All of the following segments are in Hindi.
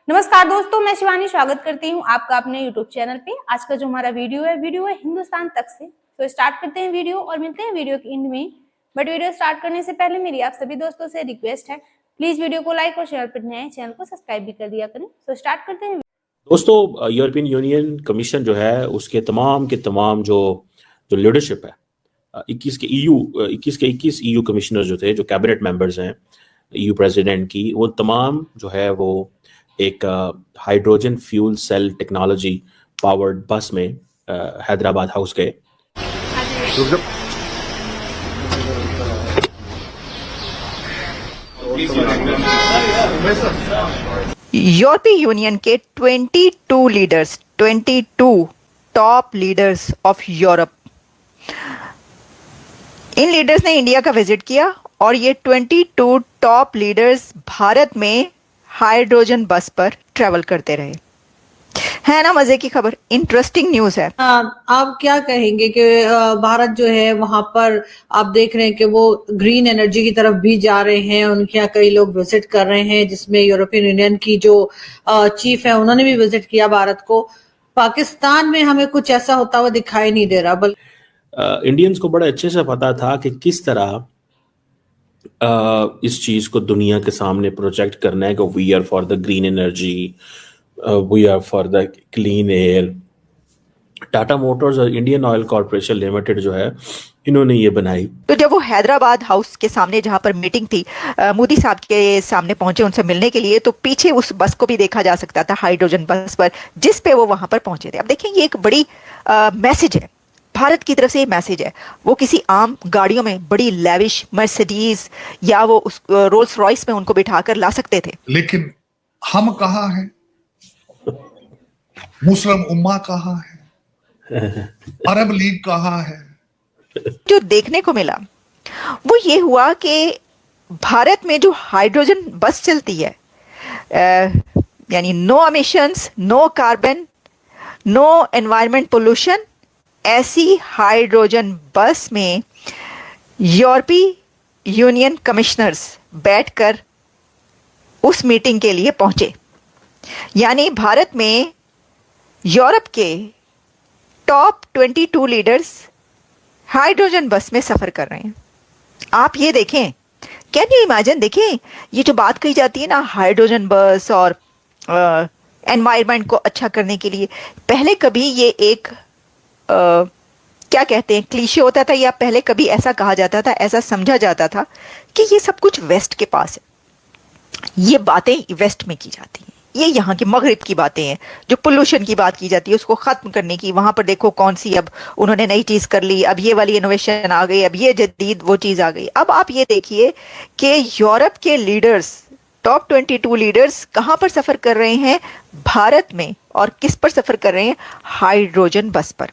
नमस्कार दोस्तों, मैं शिवानी स्वागत करती हूँ आपका अपने YouTube चैनल पे। आज का जो हमारा वीडियो है हिंदुस्तान तक से। तो स्टार्ट करते हैं वीडियो और मिलते हैं वीडियो के एंड में। बट वीडियो स्टार्ट करने से पहले मेरी आप सभी दोस्तों से रिक्वेस्ट है, प्लीज वीडियो को लाइक और शेयर पर नए हैं, चैनल को सब्सक्राइब भी कर दिया करें। तो स्टार्ट करते हैं। दोस्तों, यूरोपियन यूनियन कमीशन जो है उसके तमाम के तमाम जो जो लीडरशिप है, 21 ईयू कमिश्नर जो थे, जो कैबिनेट मेंबर्स हैं ईयू प्रेसिडेंट की, वो तमाम जो है वो एक hydrogen fuel cell technology powered bus में हैदराबाद हाउस गए। यूरोपीय यूनियन के 22 टॉप लीडर्स ऑफ यूरोप, इन लीडर्स ने इंडिया का विजिट किया और ये 22 टॉप लीडर्स भारत में हाइड्रोजन बस पर ट्रेवल करते रहे। है ना मजे की खबर, इंटरेस्टिंग न्यूज है। आप क्या कहेंगे कि भारत जो है वहां पर आप देख रहे हैं कि वो ग्रीन एनर्जी की तरफ भी जा रहे हैं, उनके यहाँ कई लोग विजिट कर रहे हैं, जिसमें यूरोपियन यूनियन की जो चीफ है उन्होंने भी विजिट किया भारत को। पाकिस्तान में हमें कुछ ऐसा होता हुआ दिखाई नहीं दे रहा। बल्कि इंडियंस को बड़े अच्छे से पता था कि किस तरह इस चीज को दुनिया के सामने प्रोजेक्ट करना है कि we are for the green energy, we are for the clean air. Tata motors और इंडियन ऑयल कॉर्पोरेशन लिमिटेड जो है, इन्होंने ये बनाई। तो जब वो हैदराबाद हाउस के सामने जहां पर मीटिंग थी, मोदी साहब के सामने पहुंचे उनसे मिलने के लिए, तो पीछे उस बस को भी देखा जा सकता था, हाइड्रोजन बस पर, जिस पे वो वहां पर पहुंचे थे। अब देखें, ये एक बड़ी मैसेज है, भारत की तरफ से ये मैसेज है। वो किसी आम गाड़ियों में, बड़ी लेविश मर्सिडीज या वो उस रोल्स रॉयस में उनको बिठाकर ला सकते थे, लेकिन हम कहाँ हैं, मुस्लिम उम्मा कहाँ है, अरब लीग कहाँ है। जो देखने को मिला वो ये हुआ कि भारत में जो हाइड्रोजन बस चलती है, यानी no emissions, no carbon, no environment pollution, ऐसी हाइड्रोजन बस में यूरोपीय यूनियन कमिश्नर्स बैठकर उस मीटिंग के लिए पहुंचे। यानी भारत में यूरोप के टॉप 22 लीडर्स हाइड्रोजन बस में सफर कर रहे हैं। आप ये देखें, कैन यू इमेजिन, देखें ये जो बात कही जाती है ना, हाइड्रोजन बस और एनवायरनमेंट को अच्छा करने के लिए, पहले कभी ये एक क्या कहते हैं, क्लीशे होता था, या पहले कभी ऐसा कहा जाता था, ऐसा समझा जाता था कि ये सब कुछ वेस्ट के पास है, ये बातें वेस्ट में की जाती हैं, ये यहाँ के मगरिब की बातें हैं। जो पोल्यूशन की बात की जाती है उसको खत्म करने की, वहां पर देखो कौन सी अब उन्होंने नई चीज कर ली, अब ये वाली इनोवेशन आ गई, अब ये जदीद वो चीज आ गई। अब आप ये देखिए कि यूरोप के लीडर्स, टॉप 22 लीडर्स कहां पर सफर कर रहे हैं, भारत में, और किस पर सफर कर रहे हैं, हाइड्रोजन बस पर।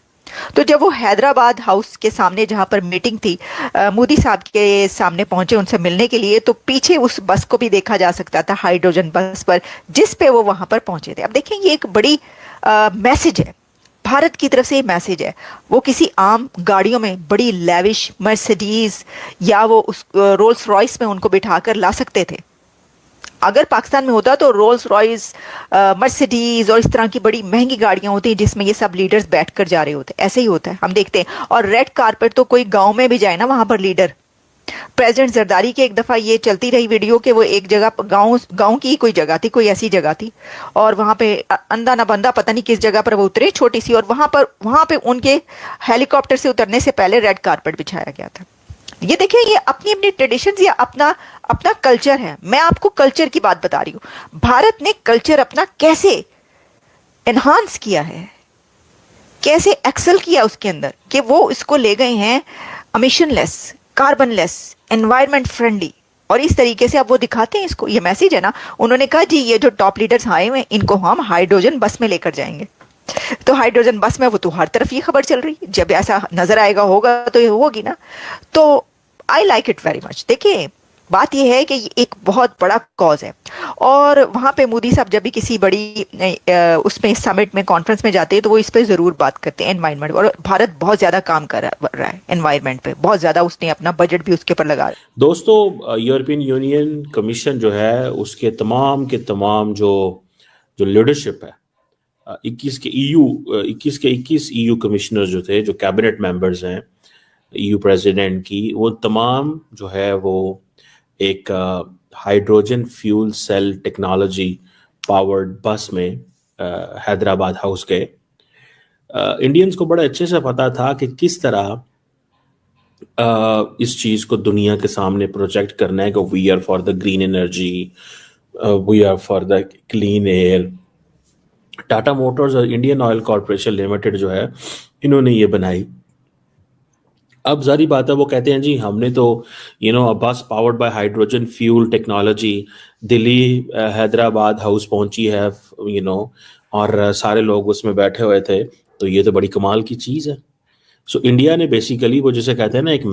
तो जब वो हैदराबाद हाउस के सामने जहां पर मीटिंग थी, मोदी साहब के सामने पहुंचे उनसे मिलने के लिए, तो पीछे उस बस को भी देखा जा सकता था, हाइड्रोजन बस पर, जिस पे वो वहां पर पहुंचे थे। अब देखें, ये एक बड़ी मैसेज है, भारत की तरफ से ये मैसेज है। वो किसी आम गाड़ियों में, बड़ी लेविश मर्सिडीज या वो उस रोल्स रॉयस में उनको बिठाकर ला सकते थे। अगर पाकिस्तान में होता तो रोल्स रॉयस, मर्सिडीज और इस तरह की बड़ी महंगी गाड़ियां होती हैं जिसमें ये सब लीडर्स बैठकर जा रहे होते। ऐसे ही होता है, हम देखते हैं। और रेड कारपेट तो कोई गांव में भी जाए ना, वहां पर लीडर, प्रेसिडेंट जरदारी की एक दफा ये चलती रही वीडियो कि वो एक जगह, गांव की कोई जगह थी, कोई ऐसी जगह थी, और वहां पे अंधा ना बंदा पता नहीं किस जगह पर वो उतरे, छोटी सी, और वहां पे उनके हेलीकॉप्टर से उतरने से पहले रेड कारपेट बिछाया गया था। ये देखिए, ये अपनी अपनी ट्रेडिशंस या अपना कल्चर है। मैं आपको कल्चर की बात बता रही हूं, भारत ने कल्चर अपना कैसे एनहांस किया है, कैसे एक्सेल किया उसके अंदर, कि वो इसको ले गए हैं एमिशनलेस, कार्बनलेस, एनवायरमेंट फ्रेंडली, और इस तरीके से अब वो दिखाते हैं इसको। ये मैसेज है ना, उन्होंने कहा जी ये जो टॉप लीडर्स आए हुए हैं इनको हम हाइड्रोजन बस में लेकर जाएंगे। तो हाइड्रोजन बस में वो तो हर तरफ ये खबर चल रही है, जब ऐसा नजर आएगा होगा तो ये होगी ना। तो I like it very much. देखिए, बात यह है कि ये एक बहुत बड़ा कॉज है, और वहां पे मोदी साहब जब भी किसी बड़ी उसमें समिट में, कॉन्फ्रेंस में जाते हैं, तो वो इस पे जरूर बात करते हैं एनवायरनमेंट, और भारत बहुत ज्यादा काम कर रहा है एनवायरनमेंट पे, बहुत ज्यादा उसने अपना बजट भी उसके ऊपर लगा रहा है। दोस्तों, यूरोपियन यूनियन कमीशन जो है उसके तमाम के तमाम जो जो लीडरशिप है, 21 EU कमिश्नर जो थे, जो कैबिनेट मेंबर्स हैं EU प्रेसिडेंट की, वो तमाम जो है वो एक hydrogen fuel cell technology powered bus में हैदराबाद हाउस गए। इंडियंस को बड़े अच्छे से पता था कि किस तरह इस चीज़ को दुनिया के सामने प्रोजेक्ट करना है कि we are for the green energy, we are for the clean air. Tata motors और इंडियन ऑयल कॉरपोरेशन लिमिटेड जो है, इन्होंने ये बनाई। अब जारी बात है, वो कहते हैं जी हमने तो अ बस powered by hydrogen fuel technology Delhi Hyderabad house पहुंची है, और सारे लोग उसमें बैठे हुए थे, तो ये तो बड़ी कमाल की चीज़ है। सो इंडिया ने बेसिकली वो जिसे कहते हैं ना, एक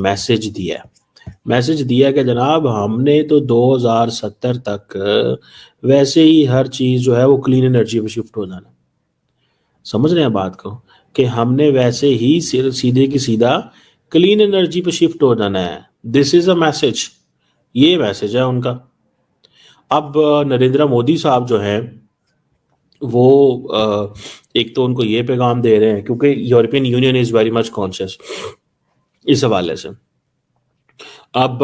मैसेज दिया कि जनाब हमने तो 2070 तक वैसे ही हर चीज़ जो है वो क्लीन एनर्जी पे शिफ्ट हो जाना। समझ रहे हैं बात को, कि हमने वैसे ही सीधे की सीधा क्लीन एनर्जी पे शिफ्ट हो जाना है। दिस इज अ मैसेज, ये मैसेज है उनका। अब नरेंद्र मोदी साहब जो हैं वो एक तो उनको ये पैगाम दे रहे हैं, क्योंकि European union is very much conscious इस हवाले से। अब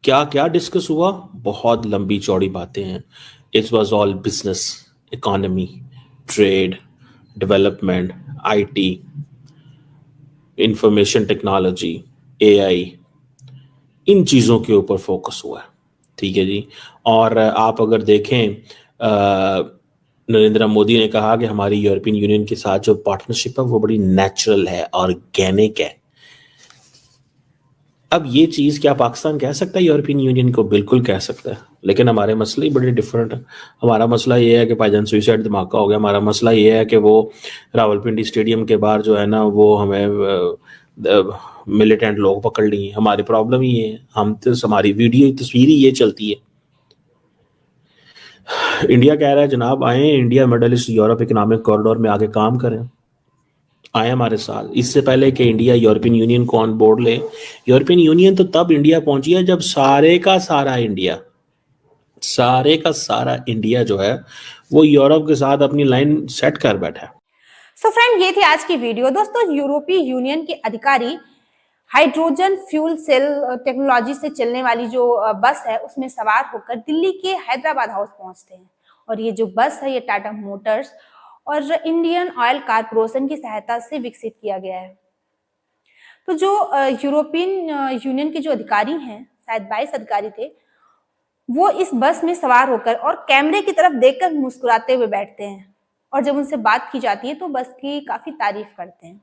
क्या क्या डिस्कस हुआ, बहुत लंबी चौड़ी बातें हैं। It was all business, economy, trade, development, IT, information technology, AI, इन चीज़ों के ऊपर फोकस हुआ है। ठीक है जी। और आप अगर देखें, नरेंद्र मोदी ने कहा कि हमारी यूरोपियन यूनियन के साथ जो पार्टनरशिप है वो बड़ी नेचुरल है, ऑर्गेनिक है। अब ये चीज़ क्या पाकिस्तान कह सकता है यूरोपियन यूनियन को? बिल्कुल कह सकता है, लेकिन हमारे मसले ही बड़े डिफरेंट है। हमारा मसला ये है कि भाईजान सुइसाइड धमाका हो गया। हमारा मसला ये है कि वो रावलपिंडी स्टेडियम के बाहर जो है ना, वो हमें मिलिटेंट लोग पकड़ लिए। हमारी प्रॉब्लम ही है, हम तो हमारी वीडियो तस्वीर ही ये चलती है। इंडिया कह रहा है जनाब आए India middle east Europe economic corridor में आगे काम करें, आए हमारे साथ। इससे पहले कि इंडिया यूरोपियन यूनियन को ऑन बोर्ड ले, यूरोपियन यूनियन तो तब इंडिया पहुंची है जब सारे का सारा इंडिया जो है वो यूरोप के साथ अपनी लाइन सेट कर बैठा है। सो फ्रेंड, ये थी आज की वीडियो। दोस्तों, यूरोपीय यूनियन के अधिकारी हाइड्रोजन फ्यूल सेल टेक्नोलॉजी से चलने वाली जो बस है उसमें सवार होकर दिल्ली के हैदराबाद हाउस पहुंचते हैं। और ये जो बस है ये टाटा मोटर्स और इंडियन ऑयल कॉरपोरेशन की सहायता से विकसित किया गया है। तो जो यूरोपियन यूनियन के जो अधिकारी हैं, शायद 22 अधिकारी थे, वो इस बस में सवार होकर और कैमरे की तरफ देखकर मुस्कुराते हुए बैठते हैं। और जब उनसे बात की जाती है तो बस की काफी तारीफ करते हैं।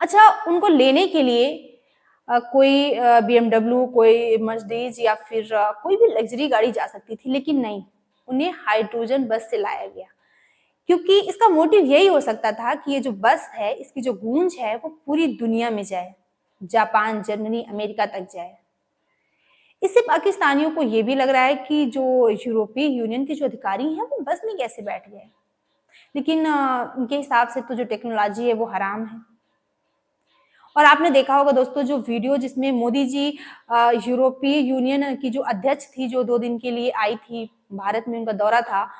अच्छा, उनको लेने के लिए कोई BMW, कोई मर्सिडीज या फिर कोई भी लग्जरी गाड़ी जा सकती थी, लेकिन नहीं, उन्हें हाइड्रोजन बस से लाया गया, क्योंकि इसका मोटिव यही हो सकता था कि ये जो बस है इसकी जो गूंज है वो पूरी दुनिया में जाए, जापान, जर्मनी, अमेरिका तक जाए। इससे पाकिस्तानियों को ये भी लग रहा है कि जो यूरोपीय यूनियन के जो अधिकारी हैं वो बस में कैसे बैठ गए, लेकिन उनके हिसाब से तो जो टेक्नोलॉजी है वो हराम है। और आपने देखा होगा दोस्तों जो वीडियो जिसमें मोदी जी यूरोपीय यूनियन की जो अध्यक्ष थी, जो 2 दिन के लिए आई थी, भारत में उनका दौरा था,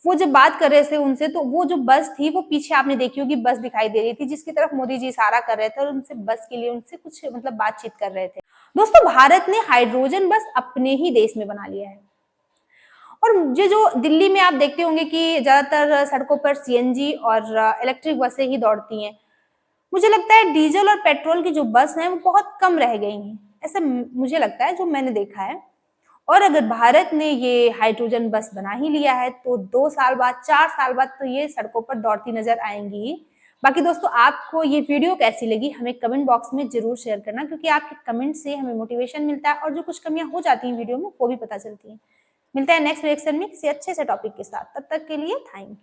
वो जब बात कर रहे थे उनसे, तो वो जो बस थी वो पीछे आपने देखी होगी बस दिखाई दे रही थी, जिसकी तरफ मोदी जी इशारा कर रहे थे और उनसे बस के लिए उनसे कुछ मतलब बातचीत कर रहे थे। दोस्तों, भारत ने हाइड्रोजन बस अपने ही देश में बना लिया है। और ये जो दिल्ली में आप देखते होंगे कि ज्यादातर सड़कों पर CNG और इलेक्ट्रिक बसें ही दौड़ती हैं। मुझे लगता है डीजल और पेट्रोल की जो बस हैं वो बहुत कम रह गई हैं, ऐसा मुझे लगता है जो मैंने देखा है। और अगर भारत ने ये हाइड्रोजन बस बना ही लिया है तो 2 साल बाद, 4 साल बाद तो ये सड़कों पर दौड़ती नजर आएंगी। बाकी दोस्तों, आपको ये वीडियो कैसी लगी हमें कमेंट बॉक्स में जरूर शेयर करना, क्योंकि आपके कमेंट से हमें मोटिवेशन मिलता है और जो कुछ कमियां हो जाती हैं वीडियो में वो भी पता चलती हैं। मिलते हैं नेक्स्ट रिएक्शन में किसी अच्छे से टॉपिक के साथ। तब तक के लिए थैंक यू।